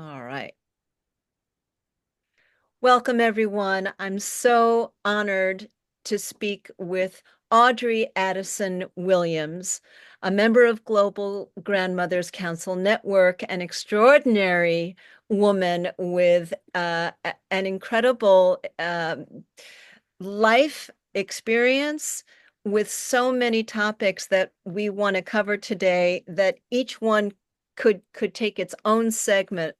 All right. Welcome, everyone. I'm so honored to speak with Audrey Addison Williams, a member of Global Grandmothers Council Network, an extraordinary woman with an incredible life experience with so many topics that we want to cover today that each one could take its own segment.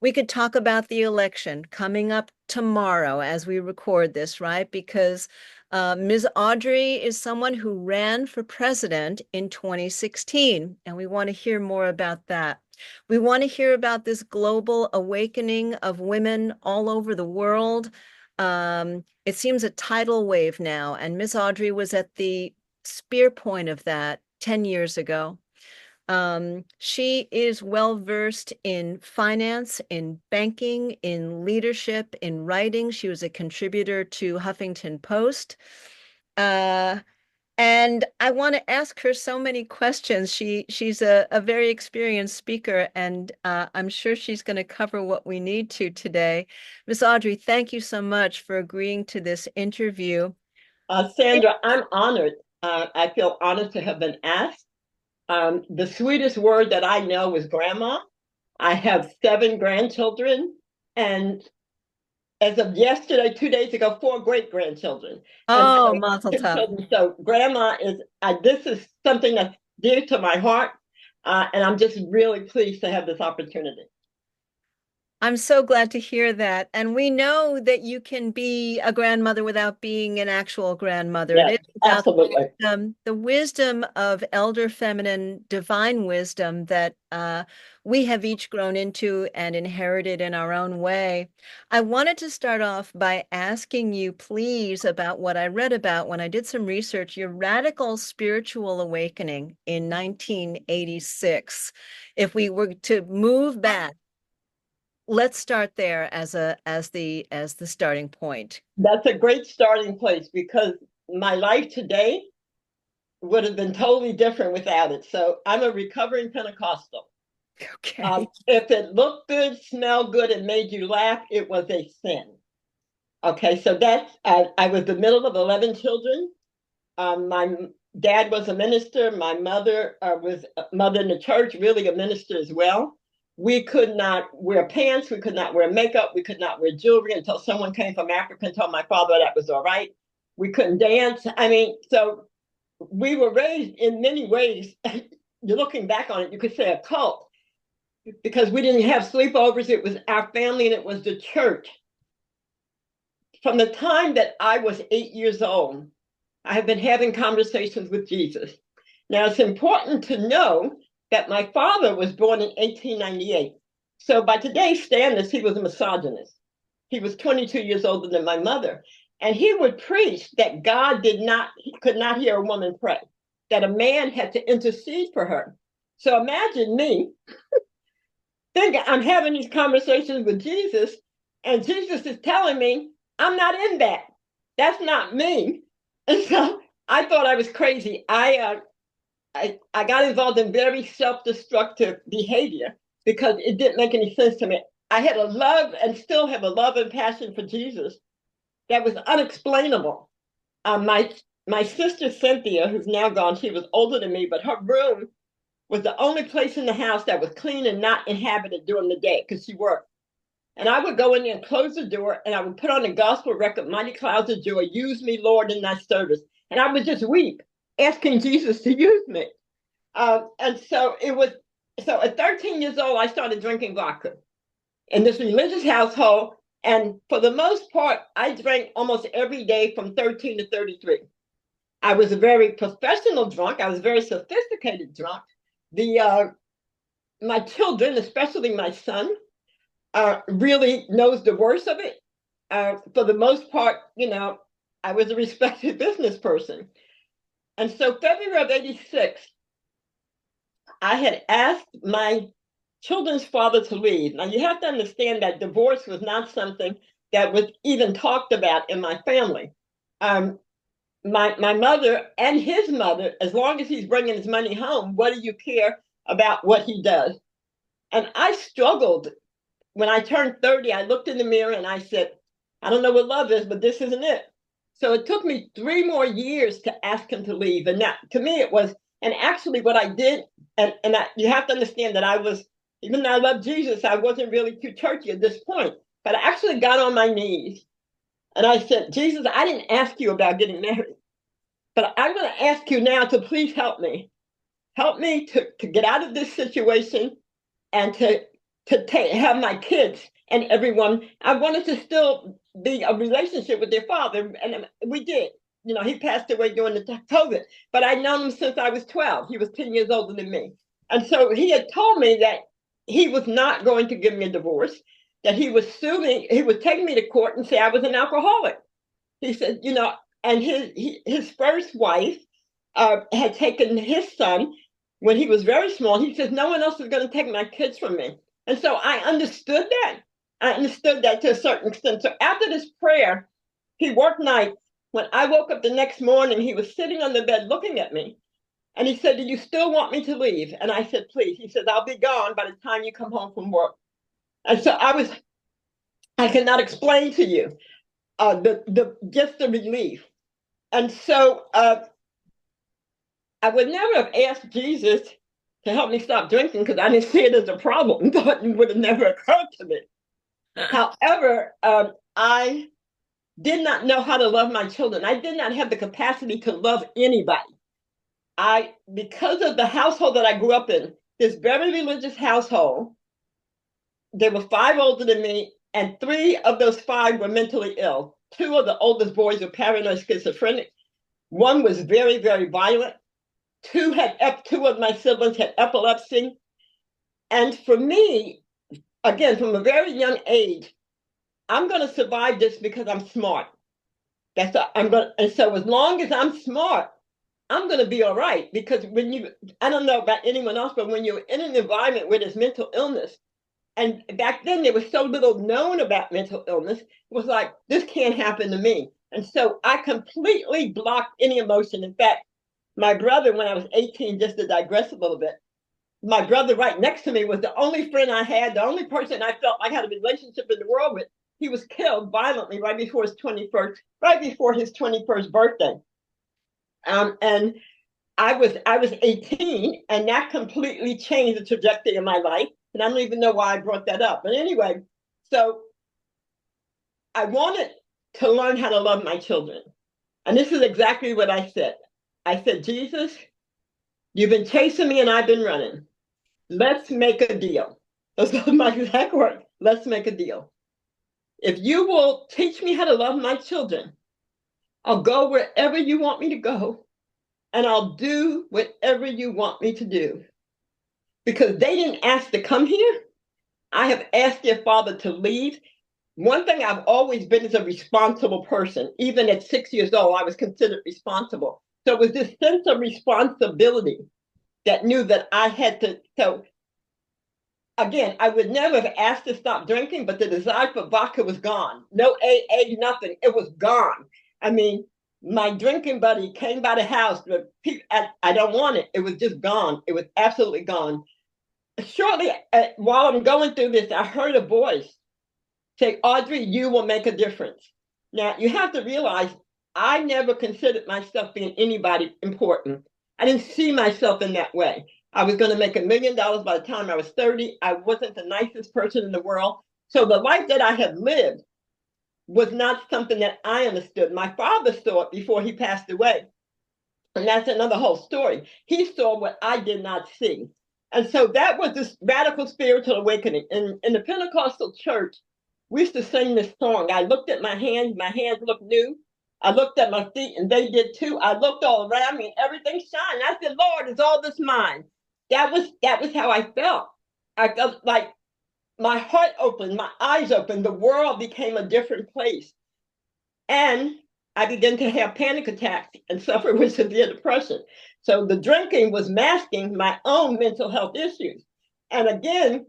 We could talk about the election coming up tomorrow as we record this, right? Because Ms. Audrey is someone who ran for president in 2016, and we want to hear more about that. We want to hear about this global awakening of women all over the world. It seems a tidal wave now, and Miss Audrey was at the spear point of that 10 years ago. She is well versed in finance, in banking, in leadership, in writing. She was a contributor to Huffington Post. Uh, and I want to ask her so many questions. She's a very experienced speaker, and I'm sure she's going to cover what we need to today. Miss Audrey, thank you so much for agreeing to this interview. Sandra, I'm honored. I feel honored to have been asked. The sweetest word that I know is grandma. I have 7 grandchildren, and as of yesterday, 2 days ago, 4 great grandchildren, and Oh, so Mazel tov. children. So grandma is. This is something that's dear to my heart, and I'm just really pleased to have this opportunity. I'm so glad to hear that. And we know that you can be a grandmother without being an actual grandmother. It Yes, is about absolutely. the wisdom of elder feminine divine wisdom that we have each grown into and inherited in our own way. I wanted to start off by asking you, please, about what I read about when I did some research, your radical spiritual awakening in 1986. If we were to move back, let's start there as the starting point. That's a great starting place because my life today would have been totally different without it. So I'm a recovering Pentecostal. Okay. If it looked good, smelled good, and made you laugh, it was a sin. Okay, so I was the middle of 11 children. My dad was a minister. My mother was a mother in the church, really a minister as well. We could not wear pants. We could not wear makeup. We could not wear jewelry until someone came from Africa and told my father that was all right. We couldn't dance. I mean, so we were raised in many ways. You're looking back on it, you could say a cult because we didn't have sleepovers. It was our family and it was the church. From the time that I was 8 years old, I have been having conversations with Jesus. Now, it's important to know that my father was born in 1898. So, by today's standards, he was a misogynist. He was 22 years older than my mother. And he would preach that he could not hear a woman pray, that a man had to intercede for her. So, imagine me think I'm having these conversations with Jesus, and Jesus is telling me I'm not in that. That's not me. And so I thought I was crazy. I got involved in very self-destructive behavior because it didn't make any sense to me. I had a love and still have a love and passion for Jesus that was unexplainable. My sister Cynthia, who's now gone, she was older than me, but her room was the only place in the house that was clean and not inhabited during the day because she worked. And I would go in there and close the door and I would put on the gospel record, Mighty Clouds of Joy, use me, Lord, in thy service. And I would just weep, asking Jesus to use me. And so it was, so at 13 years old, I started drinking vodka in this religious household. And for the most part, I drank almost every day from 13 to 33. I was a very professional drunk. I was a very sophisticated drunk. The My children, especially my son, really knows the worst of it. For the most part, I was a respected business person. And so February of 86, I had asked my children's father to leave. Now you have to understand that divorce was not something that was even talked about in my family. Um, my mother and his mother, as long as he's bringing his money home, what do you care about what he does? And I struggled when I turned 30, I looked in the mirror and I said, I don't know what love is, but this isn't it. So it took me 3 more years to ask him to leave. And that, to me, it was, and actually what I did, you have to understand that I was, even though I love Jesus, I wasn't really too churchy at this point. But I actually got on my knees and I said, Jesus, I didn't ask you about getting married, but I'm going to ask you now to please help me. Help me to get out of this situation and have my kids and everyone. I wanted to still be a relationship with their father, and we did. You know, he passed away during the COVID, but I'd known him since I was 12. He was 10 years older than me. And so he had told me that he was not going to give me a divorce, that he was suing, he was taking me to court and say I was an alcoholic. He said, you know, and his first wife had taken his son when he was very small. He says, no one else is going to take my kids from me. And so I understood that. I understood that to a certain extent. So after this prayer, he worked nights. When I woke up the next morning, he was sitting on the bed looking at me. And he said, do you still want me to leave? And I said, please. He said, I'll be gone by the time you come home from work. And so I cannot explain to you just the relief. And so I would never have asked Jesus to help me stop drinking because I didn't see it as a problem. But it would have never occurred to me. However, I did not know how to love my children. I did not have the capacity to love anybody. Because of the household that I grew up in, this very religious household, there were 5 older than me, and 3 of those 5 were mentally ill. 2 of the oldest boys were paranoid schizophrenic. 1 was very, very violent. 2 of my siblings had epilepsy. And for me, again, from a very young age, I'm going to survive this because I'm smart. And so as long as I'm smart, I'm going to be all right. Because I don't know about anyone else, but when you're in an environment where there's mental illness, and back then there was so little known about mental illness, it was like, this can't happen to me. And so I completely blocked any emotion. In fact, my brother, when I was 18, just to digress a little bit, my brother right next to me was the only friend I had, the only person I felt like I had a relationship in the world with. He was killed violently right before his 21st birthday. And I was 18, and that completely changed the trajectory of my life. And I don't even know why I brought that up. But anyway, so I wanted to learn how to love my children. And this is exactly what I said. I said, Jesus, you've been chasing me and I've been running. Let's make a deal. Those are my exact words. Let's make a deal. If you will teach me how to love my children, I'll go wherever you want me to go, and I'll do whatever you want me to do. Because they didn't ask to come here. I have asked their father to leave. One thing I've always been is a responsible person. Even at 6 years old, I was considered responsible. So it was this sense of responsibility that knew that I had to. So again, I would never have asked to stop drinking, but the desire for vodka was gone. No AA, nothing. It was gone. I mean, my drinking buddy came by the house, but I don't want it. It was just gone. It was absolutely gone. Shortly, while I'm going through this, I heard a voice say, Audrey, you will make a difference. Now, you have to realize I never considered myself being anybody important. I didn't see myself in that way. I was going to make $1 million by the time I was 30. I wasn't the nicest person in the world. So the life that I had lived was not something that I understood. My father saw it before he passed away. And that's another whole story. He saw what I did not see. And so that was this radical spiritual awakening. In the Pentecostal church, we used to sing this song. I looked at my hands looked new. I looked at my feet, and they did too. I looked all around me, and everything shined. I said, Lord, is all this mine? That was how I felt. I felt like my heart opened, my eyes opened, the world became a different place. And I began to have panic attacks and suffer with severe depression. So the drinking was masking my own mental health issues. And again,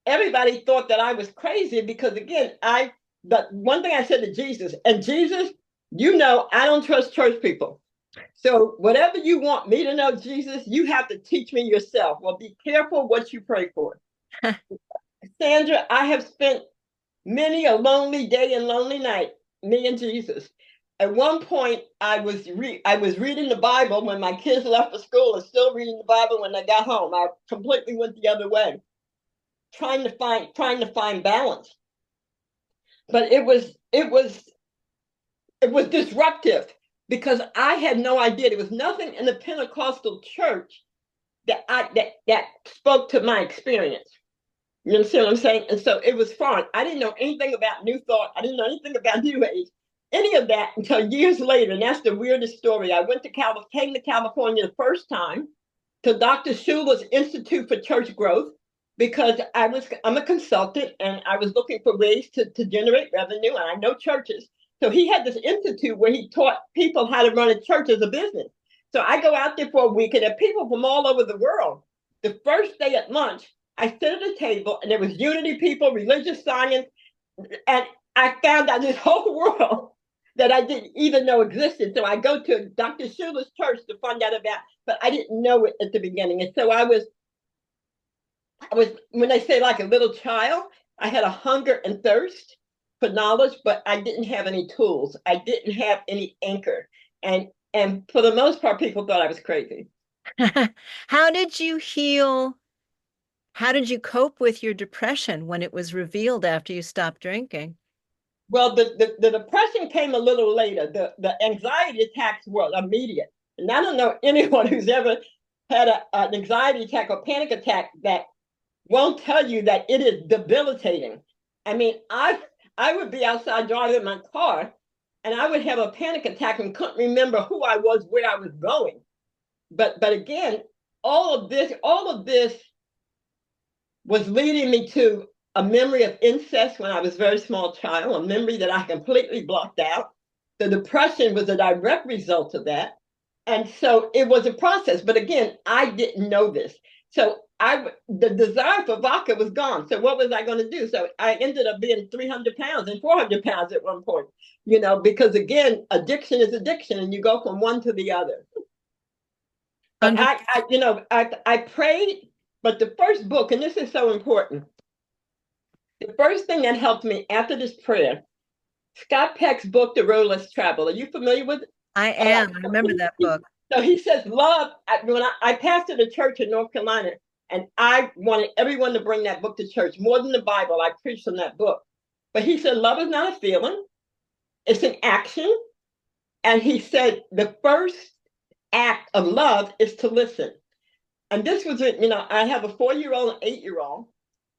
everybody thought that I was crazy because, again, but one thing I said to Jesus, and Jesus, you know, I don't trust church people. So whatever you want me to know, Jesus, you have to teach me yourself. Well, be careful what you pray for. Sandra, I have spent many a lonely day and lonely night, me and Jesus. At one point, I was reading the Bible when my kids left for school, and still reading the Bible when I got home. I completely went the other way, trying to find balance. But it was disruptive because I had no idea. There was nothing in the Pentecostal church that spoke to my experience. You understand what I'm saying? And so it was fun. I didn't know anything about New Thought. I didn't know anything about New Age, any of that until years later. And that's the weirdest story. I came to California the first time to Dr. Shula's Institute for Church Growth because I'm a consultant and I was looking for ways to generate revenue, and I know churches. So he had this institute where he taught people how to run a church as a business. So I go out there for a week, and there are people from all over the world. The first day at lunch, I sit at a table, and there was unity people, religious science, and I found out this whole world that I didn't even know existed. So I go to Dr. Shula's church to find out about, but I didn't know it at the beginning. And so I was when they say like a little child, I had a hunger and thirst for knowledge, but I didn't have any tools. I didn't have any anchor. And for the most part, people thought I was crazy. How did you heal? How did you cope with your depression when it was revealed after you stopped drinking? Well, the depression came a little later. The anxiety attacks were immediate. And I don't know anyone who's ever had an anxiety attack or panic attack that won't tell you that it is debilitating. I mean, I would be outside driving my car and I would have a panic attack and couldn't remember who I was, where I was going. But again, all of this was leading me to a memory of incest when I was a very small child, a memory that I completely blocked out. The depression was a direct result of that. And so it was a process. But again, I didn't know this. So the desire for vodka was gone. So what was I going to do? So I ended up being 300 pounds and 400 pounds at one point, because again, addiction is addiction and you go from one to the other. But Under I prayed, but the first book, and this is so important, the first thing that helped me after this prayer, Scott Peck's book, The Road Less Traveled. Are you familiar with it? I am. I remember that book. So he says, love, when I pastored a church in North Carolina, and I wanted everyone to bring that book to church. More than the Bible, I preached from that book. But he said, love is not a feeling, it's an action. And he said, the first act of love is to listen. And this was it, I have a 4-year-old and 8-year-old.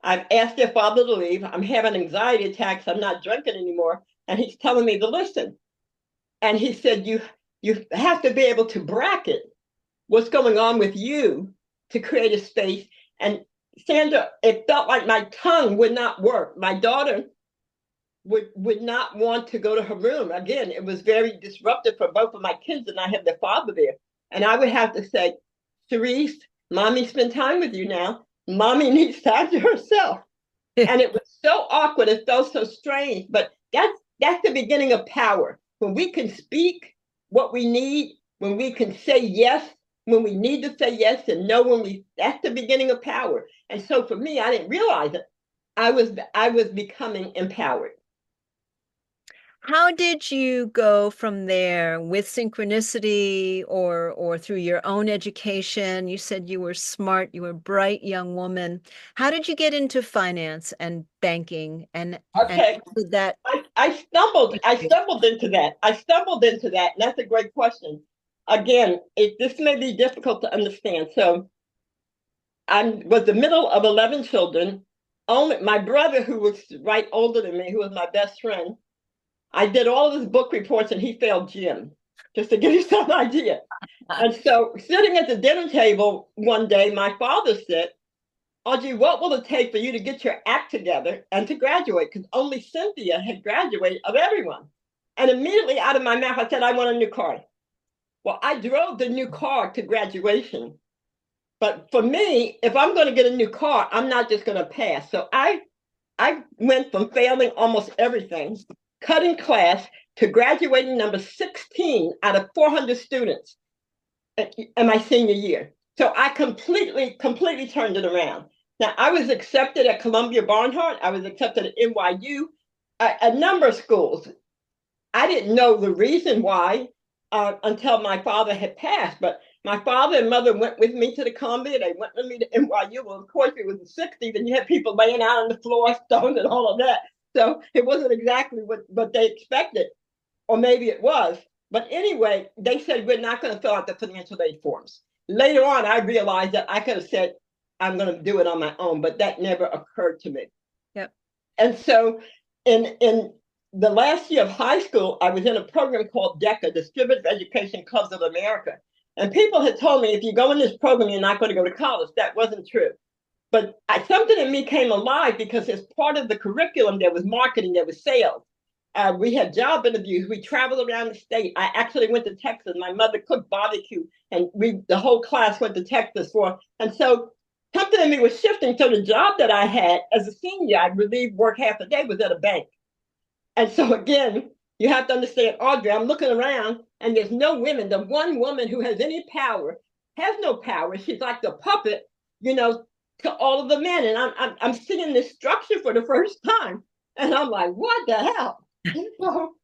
I've asked their father to leave. I'm having anxiety attacks. I'm not drinking anymore. And he's telling me to listen. And he said, you have to be able to bracket what's going on with you to create a space. And Sandra, it felt like my tongue would not work. My daughter would not want to go to her room. Again, it was very disruptive for both of my kids, and I had their father there. And I would have to say, Therese, mommy spend time with you now. Mommy needs time to herself. And it was so awkward. It felt so strange. But that's the beginning of power. When we can speak what we need, when we can say yes, when we need to say yes, and know that's the beginning of power. And so for me, I didn't realize it. I was becoming empowered. How did you go from there with synchronicity or through your own education? You said you were smart, you were a bright young woman. How did you get into finance and banking and Okay. did that? I stumbled into that. And that's a great question. Again, this may be difficult to understand. So I was the middle of 11 children. Only my brother, who was right older than me, who was my best friend, I did all of his book reports and he failed gym, just to give you some idea. And so sitting at the dinner table one day, my father said, Audrey, what will it take for you to get your act together and to graduate? Because only Cynthia had graduated of everyone. And immediately out of my mouth, I said, I want a new car. Well, I drove the new car to graduation. But for me, if I'm going to get a new car, I'm not just going to pass. So I went from failing almost everything, cutting class, to graduating number 16 out of 400 students in my senior year. So I completely turned it around. Now, I was accepted at Columbia Barnhart. I was accepted at NYU, a number of schools. I didn't know the reason why until my father had passed. But my father and mother went with me to the Columbia. They went with me to NYU. Well, of course, it was the 60s, and you had people laying out on the floor, stoned, and all of that. So it wasn't exactly what they expected, or maybe it was. But anyway, they said, we're not going to fill out the financial aid forms. Later on, I realized that I could have said, I'm going to do it on my own, but that never occurred to me. Yep. And so in the last year of high school, I was in a program called DECA, Distributed Education Clubs of America. And people had told me, if you go in this program, you're not going to go to college. That wasn't true. But something in me came alive because as part of the curriculum, there was marketing, there was sales. We had job interviews. We traveled around the state. I actually went to Texas. My mother cooked barbecue, and the whole class went to Texas for. And so something in me was shifting. So the job that I had as a senior, I relieved work half a day, was at a bank. And so again, you have to understand, Audrey, I'm looking around and there's no women. The one woman who has any power has no power. She's like the puppet, to all of the men. And I'm seeing this structure for the first time. And I'm like, what the hell? So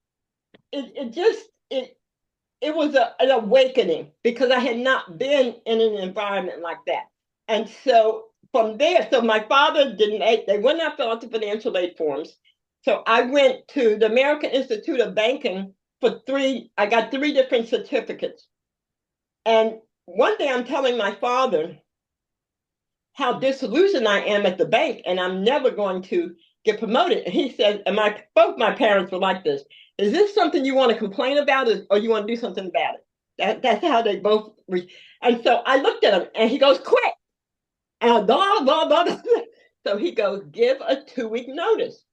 it was an awakening because I had not been in an environment like that. And so from there, so my father they would not fill out the financial aid forms. So I went to the American Institute of Banking I got 3 different certificates. And one day I'm telling my father how disillusioned I am at the bank and I'm never going to get promoted. And he said, and both my parents were like this, is this something you want to complain about or you want to do something about it? That's how they both and so I looked at him and he goes, quit. And I blah, blah, blah, blah. So he goes, give a 2-week notice.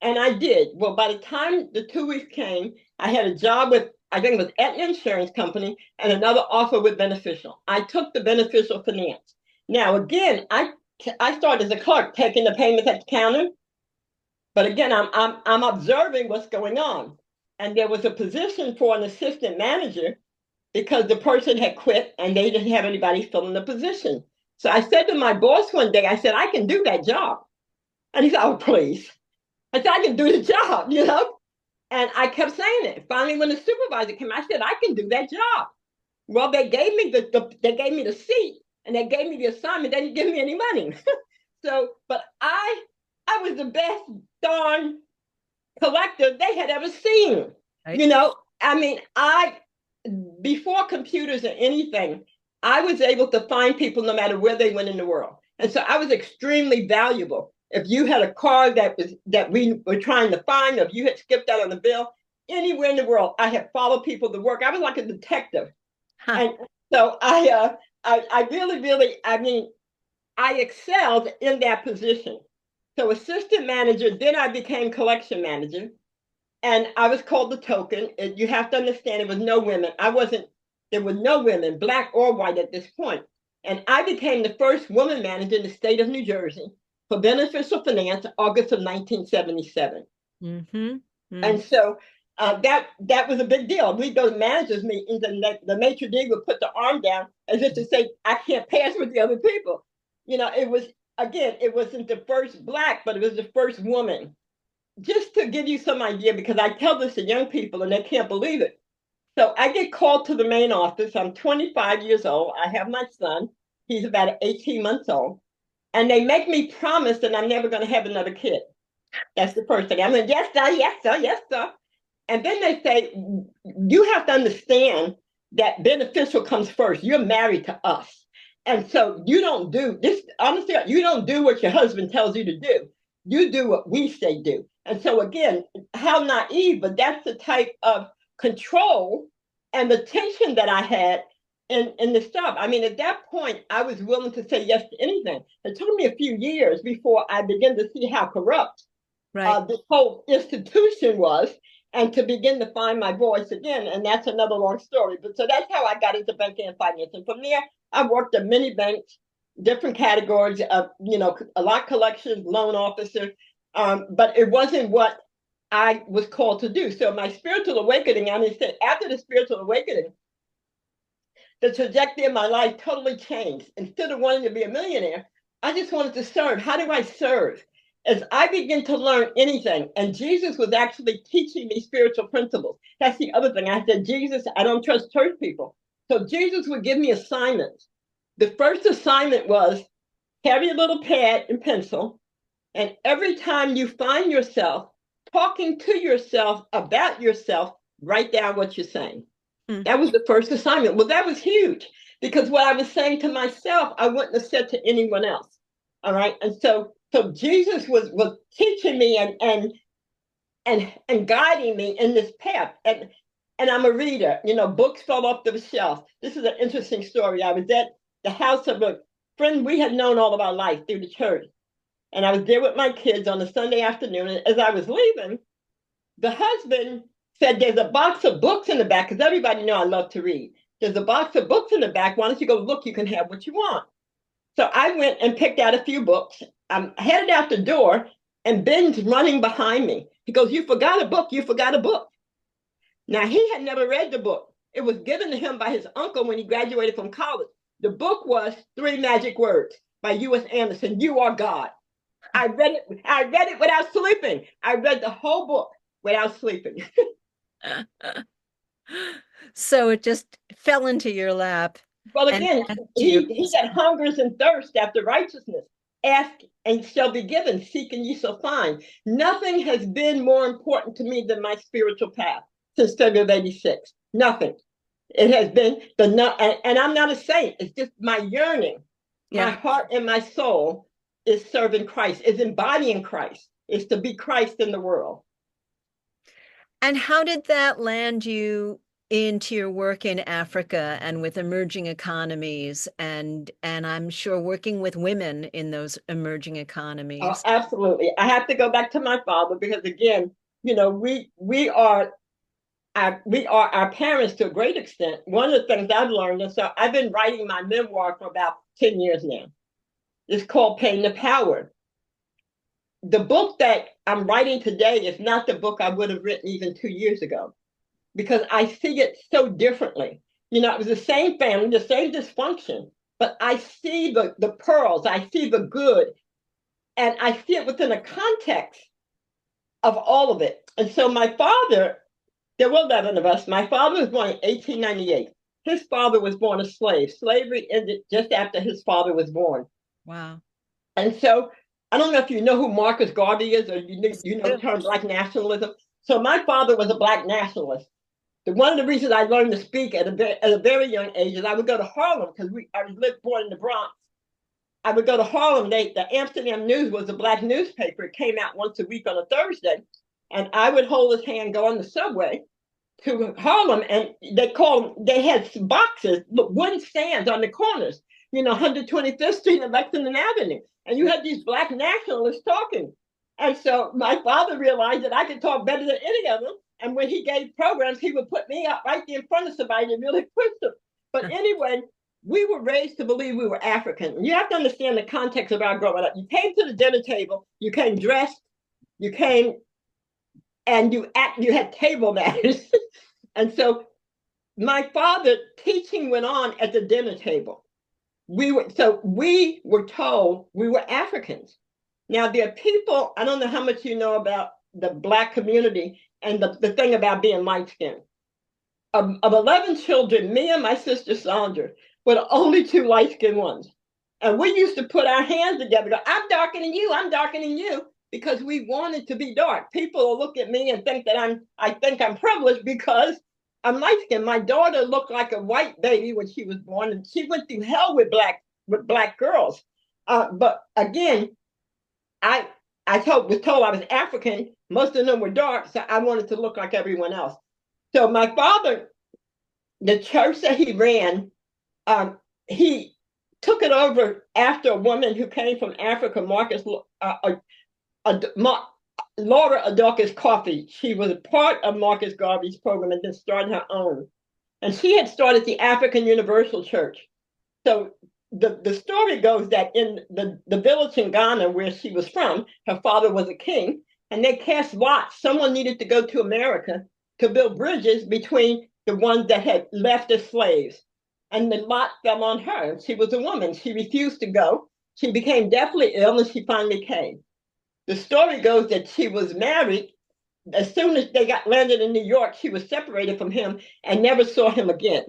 And I did. Well, by the time the 2 weeks came, I had a job with, I think it was Aetna Insurance Company, and another offer with Beneficial. I took the Beneficial finance. Now, again, I started as a clerk taking the payments at the counter. But again, I'm observing what's going on. And there was a position for an assistant manager because the person had quit and they didn't have anybody filling the position. So I said to my boss one day, I said, I can do that job. And he said, oh, please. I said, I can do the job, And I kept saying it. Finally, when the supervisor came, I said, I can do that job. Well, they gave me they gave me the seat and they gave me the assignment. They didn't give me any money. But I was the best darn collector they had ever seen. Right. I mean, before computers or anything, I was able to find people no matter where they went in the world. And so I was extremely valuable. If you had a car that we were trying to find, or if you had skipped out on the bill, anywhere in the world, I had followed people to work. I was like a detective. Huh. And so I really, really, I excelled in that position. So assistant manager, then I became collection manager. And I was called the token. You have to understand, there was no women. There were no women, black or white at this point. And I became the first woman manager in the state of New Jersey for Beneficial Finance, August of 1977. Mm-hmm. Mm-hmm. And so that was a big deal. We'd go to managers' meetings and the maitre d' would put the arm down as if to say, I can't pass with the other people. It was, again, it wasn't the first black, but it was the first woman. Just to give you some idea, because I tell this to young people and they can't believe it. So I get called to the main office. I'm 25 years old. I have my son. He's about 18 months old. And they make me promise that I'm never going to have another kid. That's the first thing. I'm like, yes, sir, yes, sir, yes, sir. And then they say, you have to understand that Beneficial comes first. You're married to us. And so you don't do this. Honestly, you don't do what your husband tells you to do. You do what we say do. And so again, how naive, but that's the type of control and the tension that I had in this job. I mean, at that point, I was willing to say yes to anything. It took me a few years before I began to see how corrupt this whole institution was and to begin to find my voice again. And that's another long story. But so that's how I got into banking and finance. And from there, I worked at many banks, different categories of, a lot collections, loan officer. But it wasn't what I was called to do. So my spiritual awakening, after the spiritual awakening, the trajectory of my life totally changed. Instead of wanting to be a millionaire, I just wanted to serve. How do I serve? As I begin to learn anything, and Jesus was actually teaching me spiritual principles. That's the other thing. I said, Jesus, I don't trust church people. So Jesus would give me assignments. The first assignment was carry a little pad and pencil, and every time you find yourself talking to yourself about yourself, write down what you're saying. Mm. That was the first assignment. Well, that was huge because what I was saying to myself, I wouldn't have said to anyone else. All right. And so Jesus was teaching me and guiding me in this path. And I'm a reader. You know, books fell off the shelf. This is an interesting story. I was at the house of a friend we had known all of our life through the church. And I was there with my kids on a Sunday afternoon. And as I was leaving, the husband said, there's a box of books in the back, because everybody know I love to read. There's a box of books in the back. Why don't you go look? You can have what you want. So I went and picked out a few books. I'm headed out the door, and Ben's running behind me. He goes, you forgot a book. You forgot a book. Now, he had never read the book. It was given to him by his uncle when he graduated from college. The book was Three Magic Words by U.S. Addison. You are God. I read it without sleeping. I read the whole book without sleeping. So it just fell into your lap. Well, And again, he that hungers and thirsts after righteousness, ask and shall be given, seek and ye shall find. Nothing has been more important to me than my spiritual path since February of '86. Nothing. It has been and I'm not a saint. It's just my yearning. Yeah. My heart and my soul is serving Christ, is embodying Christ, is to be Christ in the world. And how did that land you into your work in Africa and with emerging economies and I'm sure working with women in those emerging economies? Oh, absolutely. I have to go back to my father because again, you know, we are our parents to a great extent. One of the things I've learned, and so I've been writing my memoir for about 10 years now. It's called Pain to Power. The book that I'm writing today is not the book I would have written even 2 years ago, because I see it so differently. You know, it was the same family, the same dysfunction, but I see the pearls, I see the good, and I see it within a context of all of it. And so my father, there were 11 of us. My father was born in 1898. His father was born a slave. Slavery ended just after his father was born. Wow. And so I don't know if you know who Marcus Garvey is or you know the term Black nationalism. So my father was a Black nationalist. One of the reasons I learned to speak at a very young age is I would go to Harlem because I was born in the Bronx. I would go to Harlem. The Amsterdam News was a Black newspaper. It came out once a week on a Thursday. And I would hold his hand, go on the subway to Harlem, and they had boxes, wooden stands on the corners, you know, 125th Street and Lexington Avenue. And you had these Black nationalists talking. And so my father realized that I could talk better than any of them. And when he gave programs, he would put me up right there in front of somebody to really push them. But anyway, we were raised to believe we were African. You have to understand the context of our growing up. You came to the dinner table, you came dressed, you came and you had table manners. And so my father teaching went on at the dinner table. We were told we were Africans. Now there are people, I don't know how much you know about the Black community and the thing about being light-skinned. Of 11 children, me and my sister Sandra were the only two light-skinned ones. And we used to put our hands together, go, I'm darker than you, I'm darker than you, because we wanted to be dark. People will look at me and think that I'm privileged because I'm light-skinned. My daughter looked like a white baby when she was born, and she went through hell with black girls. But again, I was told I was African. Most of them were dark, so I wanted to look like everyone else. So my father, the church that he ran, he took it over after a woman who came from Africa, Laura Adolphus Coffey. She was a part of Marcus Garvey's program and then started her own. And she had started the African Universal Church. So the story goes that in the village in Ghana where she was from, her father was a king, and they cast lots. Someone needed to go to America to build bridges between the ones that had left as slaves. And the lot fell on her. She was a woman. She refused to go. She became deathly ill and she finally came. The story goes that she was married. As soon as they got landed in New York, she was separated from him and never saw him again.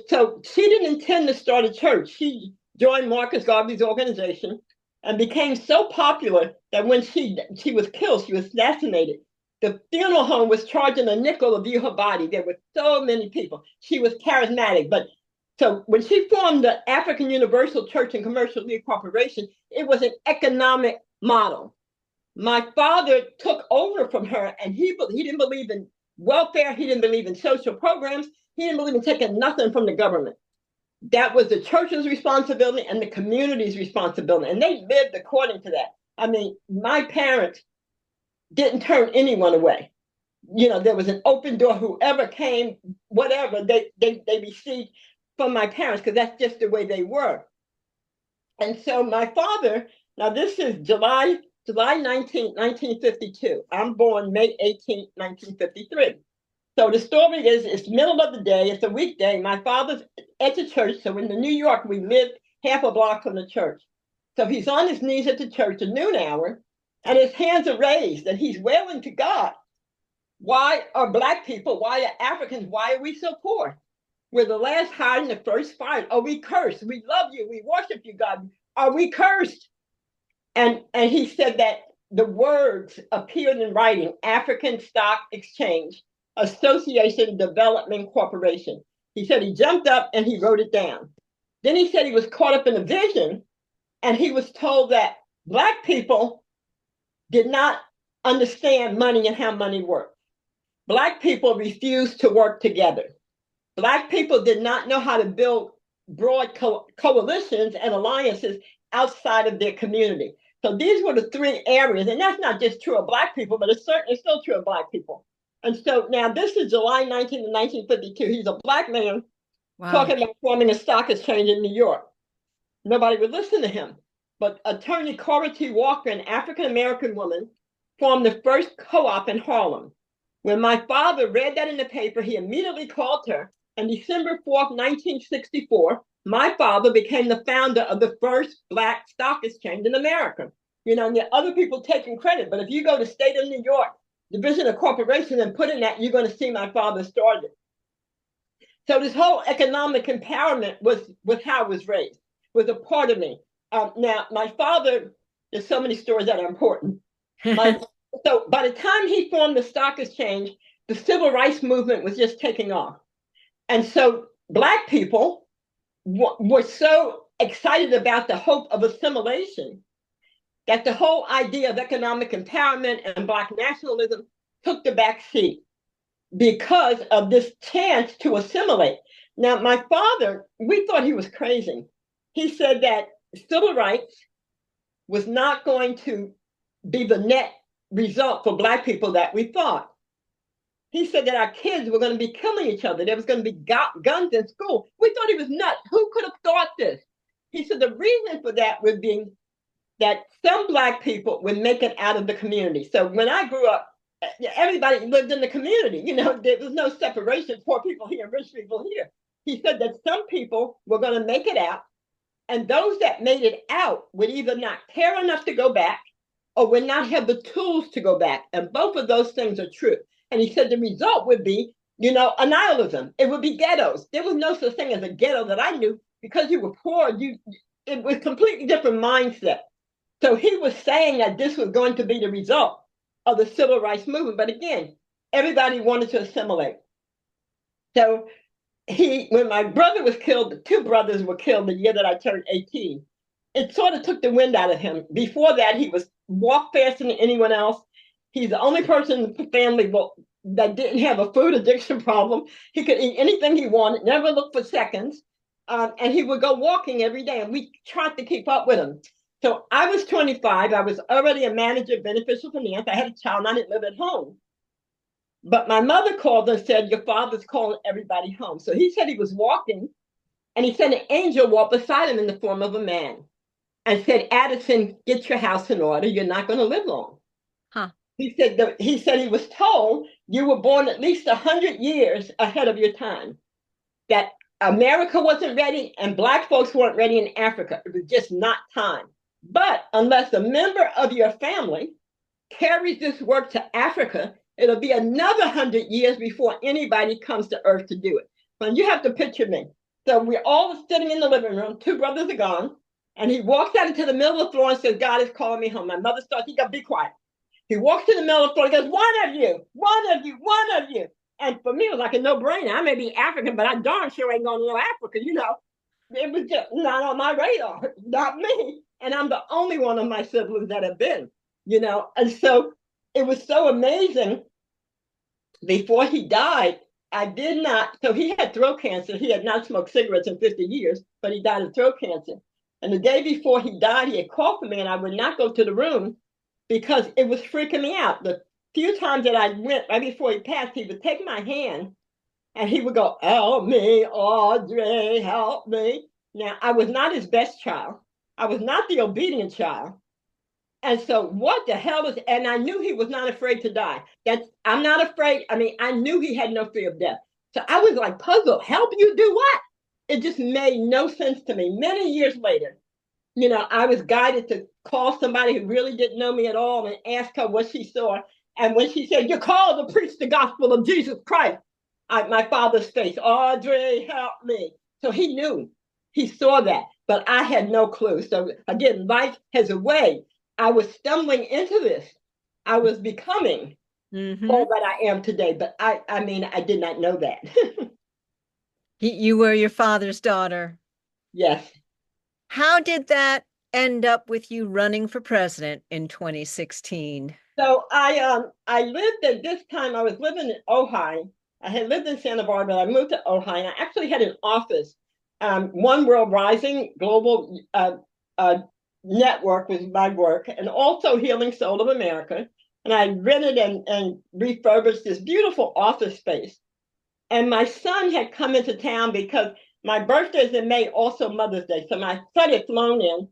So she didn't intend to start a church. She joined Marcus Garvey's organization and became so popular that when she was killed, she was assassinated. The funeral home was charging a nickel to view her body. There were so many people. She was charismatic, but so when she formed the African Universal Church and Commercial League Corporation, it was an economic model. My father took over from her, and he didn't believe in welfare. He didn't believe in social programs. He didn't believe in taking nothing from the government. That was the church's responsibility and the community's responsibility, and they lived according to that. I mean, my parents didn't turn anyone away. You know, there was an open door. Whoever came, whatever, they received from my parents because that's just the way they were. And so my father, now this is July 19th, 1952. I'm born May 18th, 1953. So the story is, it's middle of the day, it's a weekday. My father's at the church. So in New York, we lived half a block from the church. So he's on his knees at the church at noon hour, and his hands are raised, and he's wailing to God. Why are Black people, why are Africans, why are we so poor? We're the last hired and the first fired. Are we cursed? We love you. We worship you, God. Are we cursed? And he said that the words appeared in writing, African Stock Exchange Association Development Corporation. He said he jumped up and he wrote it down. Then he said he was caught up in a vision, and he was told that Black people did not understand money and how money worked. Black people refused to work together. Black people did not know how to build broad coalitions and alliances outside of their community. So these were the three areas, and that's not just true of Black people, but it's certainly still true of Black people. And so now this is July 19th, 1952. He's a Black man talking about forming a stock exchange in New York. Nobody would listen to him. But attorney Cora T. Walker, an African-American woman, formed the first co-op in Harlem. When my father read that in the paper, he immediately called her. And December 4th, 1964, my father became the founder of the first Black stock exchange in America. You know, and there are other people taking credit, but if you go to state of New York, Division of Corporation, and put in that, you're going to see my father started. So this whole economic empowerment was how I was raised, was a part of me. Now, my father, there's so many stories that are important. So by the time he formed the stock exchange, the civil rights movement was just taking off. And so Black people were so excited about the hope of assimilation that the whole idea of economic empowerment and Black nationalism took the back seat because of this chance to assimilate. Now, my father, we thought he was crazy. He said that civil rights was not going to be the net result for Black people that we thought. He said that our kids were going to be killing each other. There was going to be guns in school. We thought he was nuts. Who could have thought this? He said the reason for that would be that some Black people would make it out of the community. So when I grew up, everybody lived in the community. You know, there was no separation, poor people here, rich people here. He said that some people were going to make it out, and those that made it out would either not care enough to go back or would not have the tools to go back. And both of those things are true. And he said the result would be, you know, annihilism. It would be ghettos. There was no such thing as a ghetto that I knew because you were poor. It was a completely different mindset. So he was saying that this was going to be the result of the civil rights movement. But again, everybody wanted to assimilate. So when my brother was killed, two brothers were killed the year that I turned 18. It sort of took the wind out of him. Before that, he walked faster than anyone else. He's the only person in the family that didn't have a food addiction problem. He could eat anything he wanted, never looked for seconds. And he would go walking every day, and we tried to keep up with him. So I was 25. I was already a manager of beneficial finance. I had a child, and I didn't live at home. But my mother called and said, your father's calling everybody home. So he said he was walking, and he said an angel walked beside him in the form of a man and said, Addison, get your house in order. You're not going to live long. Huh. He said he was told you were born at least 100 years ahead of your time, that America wasn't ready and Black folks weren't ready in Africa. It was just not time. But unless a member of your family carries this work to Africa, it'll be another 100 years before anybody comes to Earth to do it. But you have to picture me. So we're all sitting in the living room. Two brothers are gone. And he walks out into the middle of the floor and says, God is calling me home. My mother starts, he got be quiet. He walks in the middle of the floor and goes, one of you, one of you, one of you. And for me, it was like a no-brainer. I may be African, but I darn sure ain't going to know Africa, you know. It was just not on my radar, not me. And I'm the only one of my siblings that have been, you know. And so it was so amazing. Before he died, I did not, so he had throat cancer. He had not smoked cigarettes in 50 years, but he died of throat cancer. And the day before he died, he had called for me, and I would not go to the room because it was freaking me out. The few times that I went right before he passed, he would take my hand and he would go, help me, Audrey, help me. Now, I was not his best child. I was not the obedient child. And so what the hell was, and I knew he was not afraid to die. I'm not afraid. I mean, I knew he had no fear of death. So I was like puzzled, help you do what? It just made no sense to me. Many years later, you know, I was guided to call somebody who really didn't know me at all and ask her what she saw. And when she said, you're called to preach the gospel of Jesus Christ, my father's face, Audrey, help me. So he knew, he saw that, but I had no clue. So again, life has a way. I was stumbling into this. I was becoming all that I am today, but I mean, I did not know that. You were your father's daughter. Yes. How did that end up with you running for president in 2016? So I lived at this time, I was living in Ojai. I had lived in Santa Barbara. I moved to Ojai, and I actually had an office. One World Rising Global Network was my work, and also Healing Soul of America. And I rented and refurbished this beautiful office space. And my son had come into town because my birthday is in May, also Mother's Day. So my son had flown in,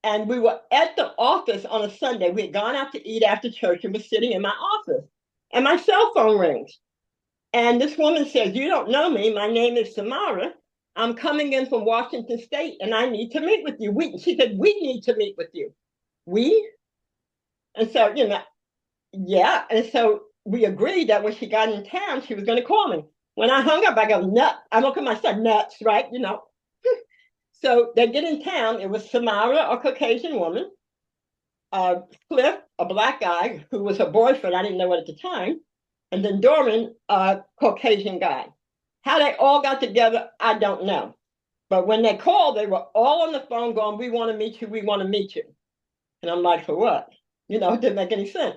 and we were at the office on a Sunday. We had gone out to eat after church and was sitting in my office. And my cell phone rings. And this woman says, you don't know me. My name is Samara. I'm coming in from Washington State, and I need to meet with you. She said, we need to meet with you. We? And so, you know, yeah. And so we agreed that when she got in town, she was going to call me. When I hung up, I go, nuts. I look at my son, nuts, right? You know. So they get in town. It was Samara, a Caucasian woman, Cliff, a Black guy who was her boyfriend. I didn't know it at the time. And then Dorman, a Caucasian guy. How they all got together, I don't know. But when they called, they were all on the phone going, we want to meet you, we want to meet you. And I'm like, for what? You know, it didn't make any sense.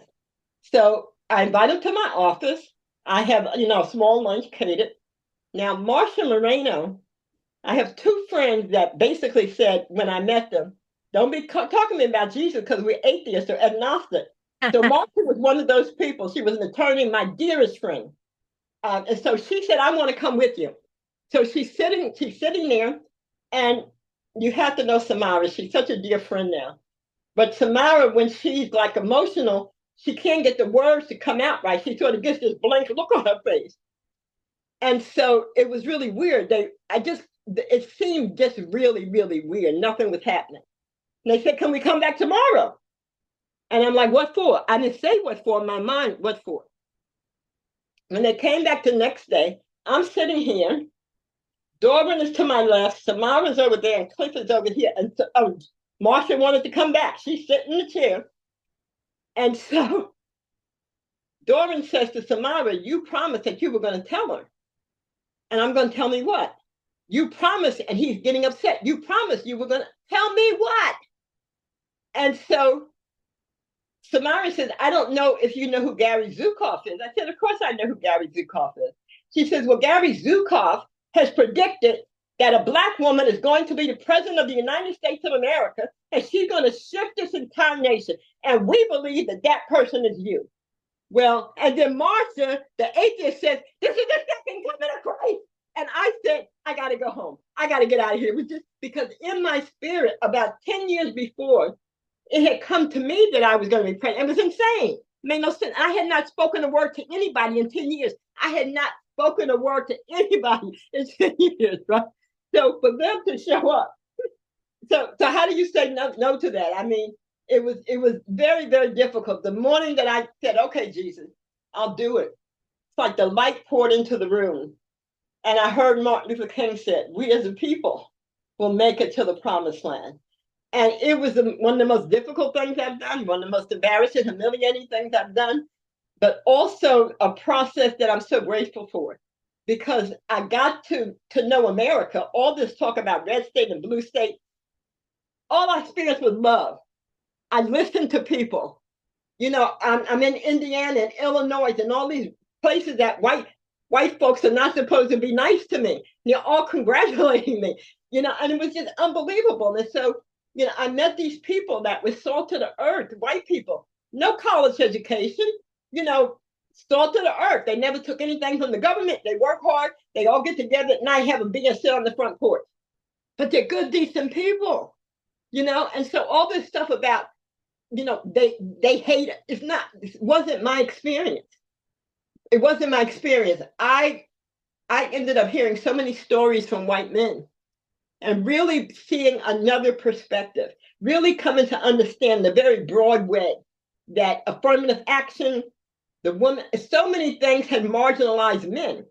So I invite them to my office. I have, you know, a small lunch catered. Now, Marcia Moreno, I have two friends that basically said when I met them, don't be talking to me about Jesus because we're atheists or agnostic. So Marcia was one of those people. She was an attorney, my dearest friend. And so she said, I want to come with you. So she's sitting there, and you have to know Samara. She's such a dear friend now. But Samara, when she's like emotional, she can't get the words to come out right. She sort of gets this blank look on her face. And so it was really weird. It seemed just really, really weird. Nothing was happening. And they said, can we come back tomorrow? And I'm like, what for? I didn't say what for in my mind, what for? When they came back the next day, I'm sitting here. Dorman is to my left. Samara's over there, and Cliff is over here. And Marcia wanted to come back. She's sitting in the chair. And so Dorman says to Samara, you promised that you were going to tell her. And I'm going to tell me what? You promised, and he's getting upset. You promised you were going to tell me what? And so Samara says, I don't know if you know who Gary Zukav is. I said, of course I know who Gary Zukav is. She says, well, Gary Zukav has predicted that a Black woman is going to be the president of the United States of America, and she's going to shift this entire nation. And we believe that that person is you. Well, and then Marcia, the atheist, says, this is the second coming of Christ. And I said, I got to go home. I got to get out of here. It was just because in my spirit, about 10 years before, it had come to me that I was going to be pregnant. It was insane. It made no sense. I had not spoken a word to anybody in 10 years. I had not spoken a word to anybody in 10 years, right? So for them to show up, so how do you say no to that? I mean, it was very, very difficult. The morning that I said, okay, Jesus, I'll do it. It's like the light poured into the room. And I heard Martin Luther King said, we as a people will make it to the promised land. And it was one of the most difficult things I've done, one of the most embarrassing, humiliating things I've done, but also a process that I'm so grateful for, because I got to know America. All this talk about red state and blue state, all I experienced was love. I listened to people. You know, I'm in Indiana and Illinois and all these places that white folks are not supposed to be nice to me. They're all congratulating me, you know, and it was just unbelievable. And so, you know, I met these people that were salt to the earth, white people, no college education, you know, salt to the earth. They never took anything from the government. They work hard. They all get together at night, have a beer, sit on the front porch. But they're good, decent people, you know. And so all this stuff about, you know, they hate it. It wasn't my experience. It wasn't my experience. I ended up hearing so many stories from white men and really seeing another perspective, really coming to understand the very broad way that affirmative action, the woman, so many things had marginalized men.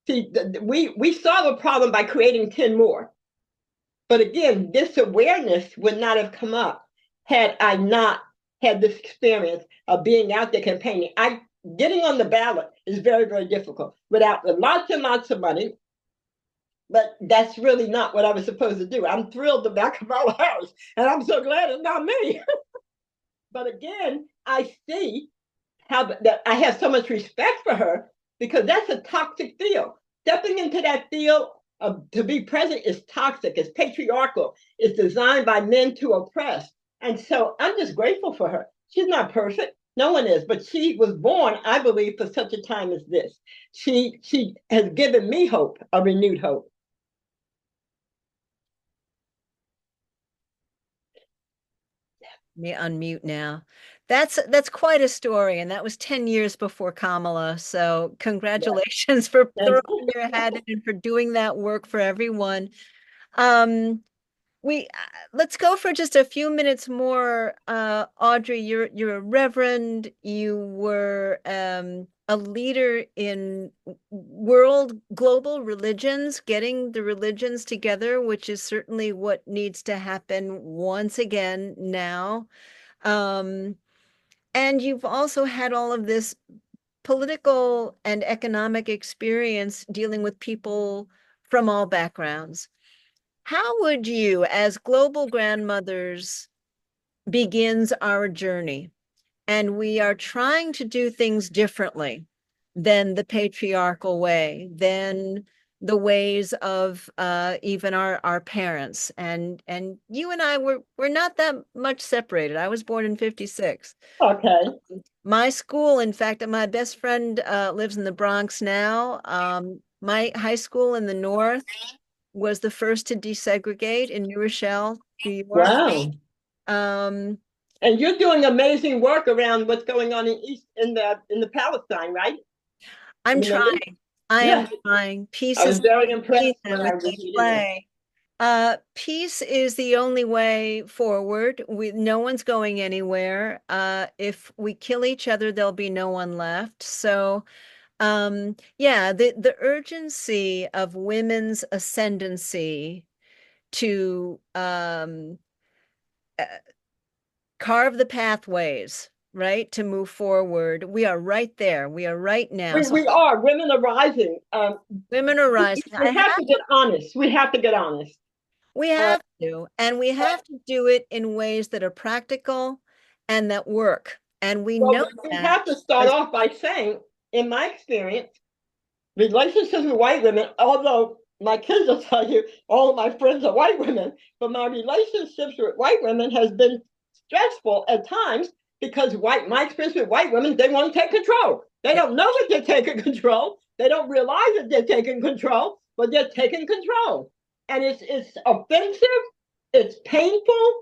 See, we solve a problem by creating 10 more. But again, this awareness would not have come up had I not had this experience of being out there campaigning. Getting on the ballot is very, very difficult without lots and lots of money. But that's really not what I was supposed to do. I'm thrilled to back of our house, and I'm so glad it's not me. But again, I see how that I have so much respect for her, because that's a toxic field. Stepping into that field to be president is toxic, it's patriarchal, it's designed by men to oppress. And so I'm just grateful for her. She's not perfect. No one is, but she was born, I believe, for such a time as this. She has given me hope, a renewed hope. Me unmute now. That's quite a story, and that was 10 years before Kamala. So congratulations for throwing your hat in and for doing that work for everyone. Um, we let's go for just a few minutes more. Audrey, you're a reverend. You were a leader in global religions, getting the religions together, which is certainly what needs to happen once again now. Um, and you've also had all of this political and economic experience dealing with people from all backgrounds. How would you, as global grandmothers, begins our journey? And we are trying to do things differently than the patriarchal way, than the ways of even our parents. And you and I we're not that much separated. I was born in 56. Okay. My school, in fact, my best friend lives in the Bronx now. My high school in the North was the first to desegregate in New Rochelle, New York. Wow. Um, And you're doing amazing work around what's going on in the Palestine, right? I'm In the Middle East? trying. I am Yeah. trying. Peace I was is very the key impressed when with I was the reading it. play. Peace is the only way forward. No one's going anywhere. If we kill each other, there'll be no one left. So, yeah, the urgency of women's ascendancy to uh, carve the pathways, right, to move forward. We are right there. We are right now. So We are. Women are rising. women are rising. We have to get honest. We have to get honest. We Uh, have to, and we have to do it in ways that are practical and that work. And we well, know we that have to start because off by saying, in my experience, relationships with white women, although my kids will tell you all of my friends are white women, but my relationships with white women has been stressful at times, because my experience with white women, they want to take control. They don't know that they're taking control. They don't realize that they're taking control, but they're taking control. And it's offensive, it's painful,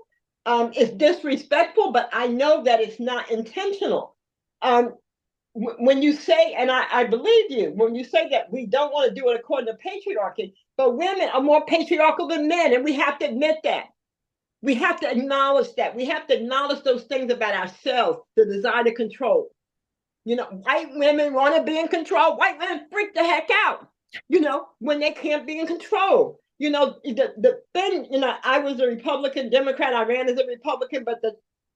it's disrespectful, but I know that it's not intentional. Um, when you say, and I believe you, when you say that we don't want to do it according to patriarchy, but women are more patriarchal than men, and we have to admit that. We have to acknowledge that. We have to acknowledge those things about ourselves, the desire to control. White women want to be in control. White women freak the heck out, when they can't be in control. The thing, I was a Republican, Democrat, I ran as a Republican, but the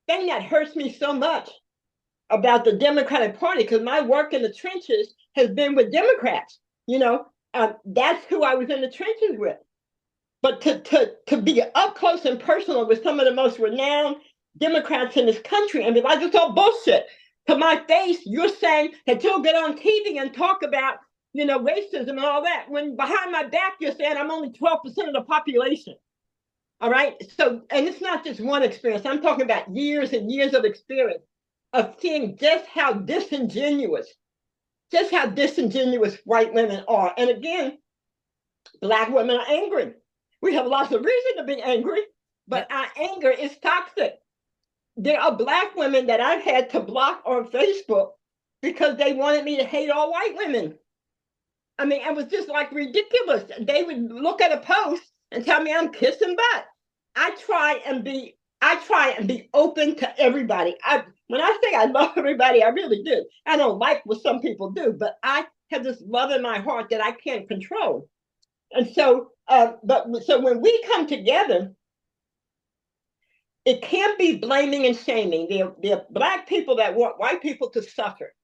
thing that hurts me so much about the Democratic Party, because my work in the trenches has been with Democrats, that's who I was in the trenches with. But to be up close and personal with some of the most renowned Democrats in this country and be like, it's all bullshit. To my face, you're saying that you'll get on TV and talk about, racism and all that, when behind my back you're saying I'm only 12% of the population. All right. So, and it's not just one experience. I'm talking about years and years of experience of seeing just how disingenuous white women are. And again, Black women are angry. We have lots of reason to be angry, but our anger is toxic. There are Black women that I've had to block on Facebook because they wanted me to hate all white women. I mean, it was just like ridiculous. They would look at a post and tell me I'm kissing butt. I try and be open to everybody. When I say I love everybody, I really do. I don't like what some people do, but I have this love in my heart that I can't control. And so, so when we come together, it can't be blaming and shaming. There are Black people that want white people to suffer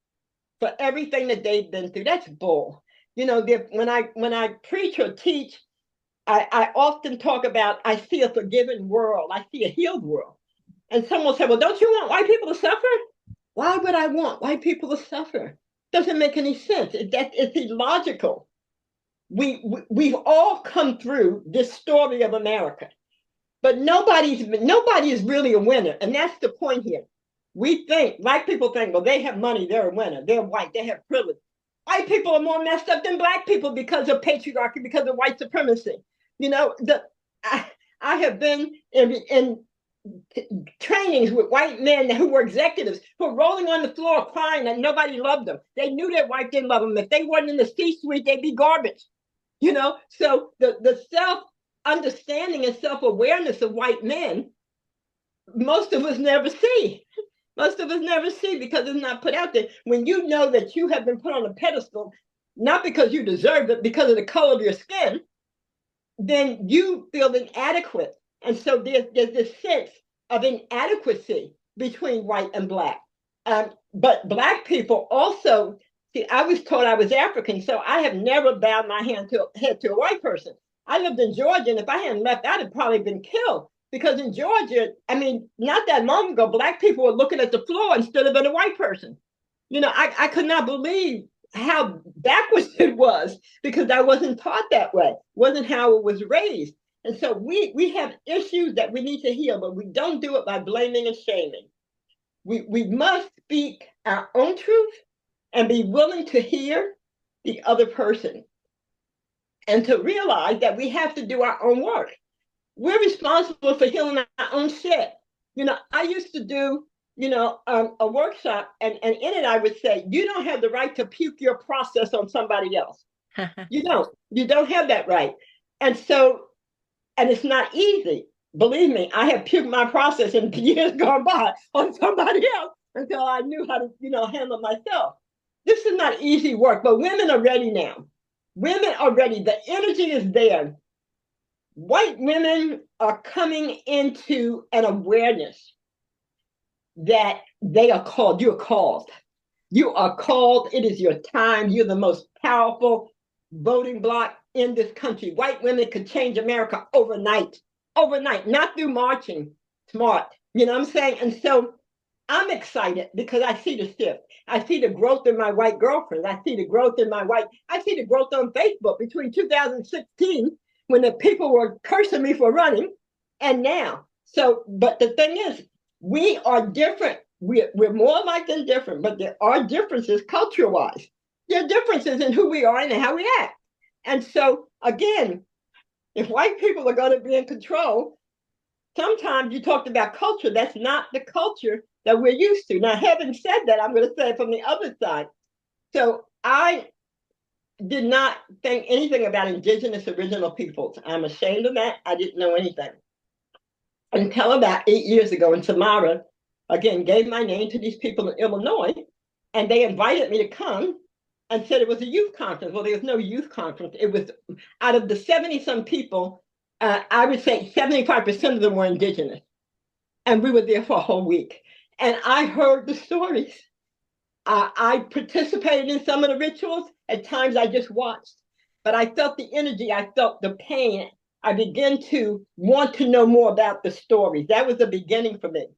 for everything that they've been through. That's bull. When I preach or teach, I often talk about, I see a forgiven world. I see a healed world. And someone will say, well, don't you want white people to suffer? Why would I want white people to suffer? Doesn't make any sense. It's illogical. We've all come through this story of America, but nobody is really a winner. And that's the point here. Black people think, well, they have money, they're a winner. They're white, they have privilege. White people are more messed up than Black people because of patriarchy, because of white supremacy. I have been in trainings with white men who were executives who were rolling on the floor crying that nobody loved them. They knew their wife didn't love them. If they weren't in the C-suite, they'd be garbage. So the self-understanding and self-awareness of white men, most of us never see. Most of us never see because it's not put out there. When you know that you have been put on a pedestal, not because you deserve it, because of the color of your skin, then you feel inadequate. And so there's this sense of inadequacy between white and Black. But Black people also, see, I was taught I was African, so I have never bowed my head to a white person. I lived in Georgia, and if I hadn't left, I'd have probably been killed. Because in Georgia, I mean, not that long ago, Black people were looking at the floor instead of at a white person. I could not believe how backwards it was because I wasn't taught that way. It wasn't how it was raised. And so we have issues that we need to heal, but we don't do it by blaming and shaming. We must speak our own truth and be willing to hear the other person and to realize that we have to do our own work. We're responsible for healing our own shit. I used to do, a workshop, and in it I would say, you don't have the right to puke your process on somebody else. You don't have that right. And it's not easy. Believe me, I have puked my process in years gone by on somebody else until I knew how to, handle myself. This is not easy work, but women are ready now. Women are ready. The energy is there. White women are coming into an awareness that they are called. You're called. You are called. It is your time. You're the most powerful voting bloc in this country. White women could change America overnight, not through marching. Smart. You know what I'm saying? And so I'm excited because I see the shift. I see the growth in my white girlfriends. I see the growth on Facebook between 2016 when the people were cursing me for running, and now. So, but the thing is, we are different. We're more alike than different, but there are differences culture-wise. There are differences in who we are and how we act. And so, again, if white people are going to be in control, sometimes you talked about culture. That's not the culture that we're used to. Now, having said that, I'm going to say it from the other side. So I did not think anything about indigenous original peoples. I'm ashamed of that. I didn't know anything until about 8 years ago. And Samara, again, gave my name to these people in Illinois, and they invited me to come and said it was a youth conference. Well, there was no youth conference. It was out of the 70 some people, I would say 75% of them were indigenous. And we were there for a whole week. And I heard the stories. I participated in some of the rituals. At times I just watched. But I felt the energy, I felt the pain. I began to want to know more about the stories. That was the beginning for me.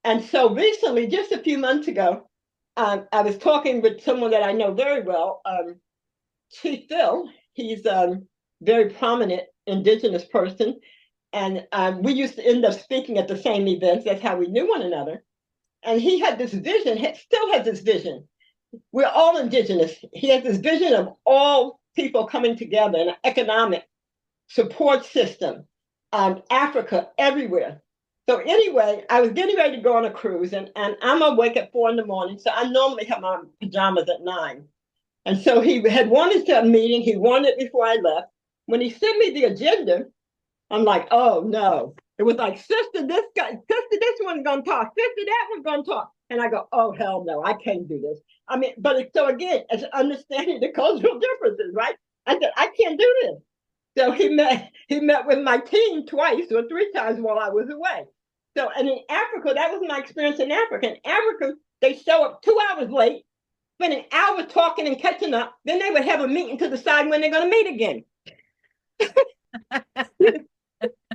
And so recently, just a few months ago, I was talking with someone that I know very well, Chief Phil. He's a very prominent indigenous person. And we used to end up speaking at the same events. That's how we knew one another. And he had this vision, still has this vision. We're all indigenous. He has this vision of all people coming together in an economic support system, Africa, everywhere. So anyway, I was getting ready to go on a cruise, and I'm awake at 4 a.m. So I normally have my pajamas at 9. And so he had wanted to have a meeting. He wanted it before I left. When he sent me the agenda, I'm like, oh no. It was like, sister, this guy, sister, this one's gonna talk, sister, that one's gonna talk. And I go, oh hell no, I can't do this. I mean, but so again, it's understanding the cultural differences, right? I said, I can't do this. So he met with my team twice or 3 times while I was away. So, and in Africa, that was my experience in Africa. In Africa, they show up 2 hours late, spend an hour talking and catching up, then they would have a meeting to decide when they're gonna meet again.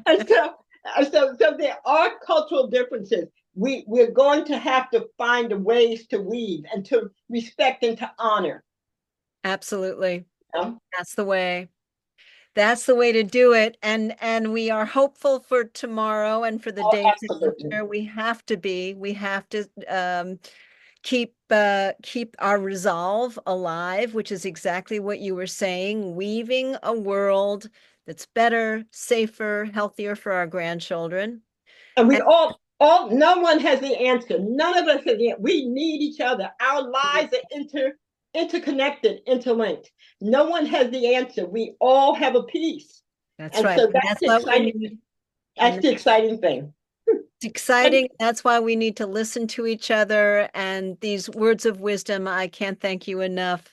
And so there are cultural differences. We're going to have to find ways to weave and to respect and to honor. Absolutely. Yeah. That's the way. That's the way to do it. And we are hopeful for tomorrow and for the Oh, days in absolutely. future. We have to be. We have to keep our resolve alive, which is exactly what you were saying, weaving a world that's better, safer, healthier for our grandchildren. And we And no one has the answer. None of us have the answer. We need each other. Our lives are interconnected, interlinked. No one has the answer. We all have a piece. that's And right. so And that's what we need. that's And the exciting thing. it's exciting. That's why we need to listen to each other. And these words of wisdom, I can't thank you enough.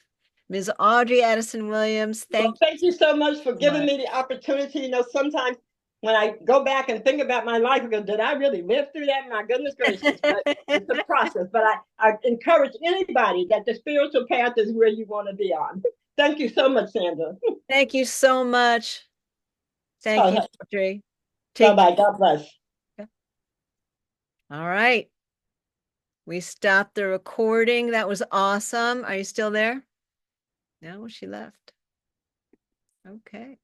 Ms. Audrey Addison Williams, Well, thank you thank you so much for so giving much. me the opportunity. Sometimes when I go back and think about my life, I go, did I really live through that? My goodness gracious. But it's a process. But I encourage anybody that the spiritual path is where you want to be on. Thank you so much, Sandra. Thank you so much. Thank you, Audrey. Take Bye-bye. God bless. care. All right. We stopped the recording. That was awesome. Are you still there? No, she left. Okay.